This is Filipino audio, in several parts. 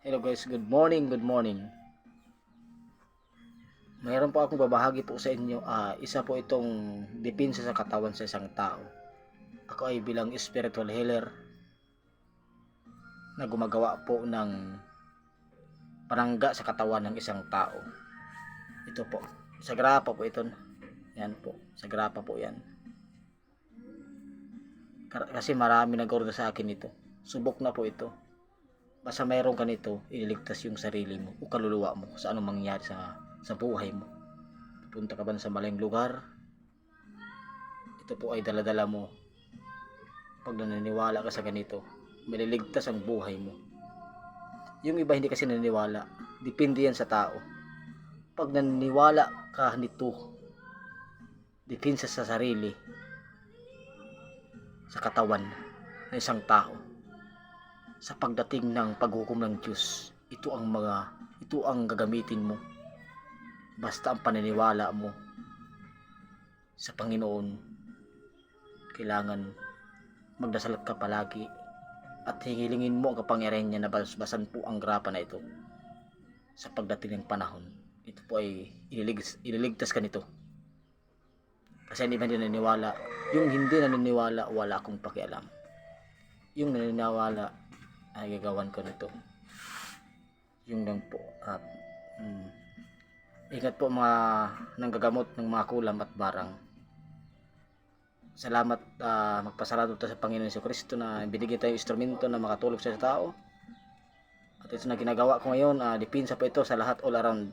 Hello guys, good morning, good morning. Mayroon po akong babahagi po sa inyo. Isa po itong depensa sa katawan sa isang tao. Ako ay bilang spiritual healer na gumagawa po ng panangga sa katawan ng isang tao. Ito po, sa grapa po ito. Yan po, sa grapa po yan. Kasi marami nag-order sa akin ito. Subok na po ito. Basta mayroon ka nito, ililigtas yung sarili mo o kaluluwa mo sa anong mangyari sa buhay mo. Punta ka ba sa maling lugar? Ito po ay daladala mo. Pag naniniwala ka sa ganito, maliligtas ang buhay mo. Yung iba hindi kasi naniniwala. Depende yan sa tao. Pag naniniwala ka nito, depende sa sarili, sa katawan ng isang tao, sa pagdating ng paghukom ng Diyos, ito ang gagamitin mo. Basta ang paniniwala mo sa Panginoon. Kailangan magdasal ka palagi at hihilingin mo ang kapangyarihan niya na basan po ang grapa na ito. Sa pagdating ng panahon, ito po ay ililigtas ka nito. Kasi hindi man naniniwala. Yung hindi naniniwala, wala akong pakialam. Yung naniniwala, ay gagawan ko nito. Yung lang po. Ingat po mga nanggagamot ng mga kulam at barang. Salamat, magpasalamat tayo sa Panginoon Jesucristo na binigyan tayo instrumento na makatulog sa tao. At ito na ginagawa ko ngayon, depensa po ito sa lahat all around.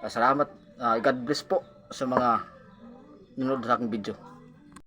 Salamat, God bless po sa mga nanonood sa aking video.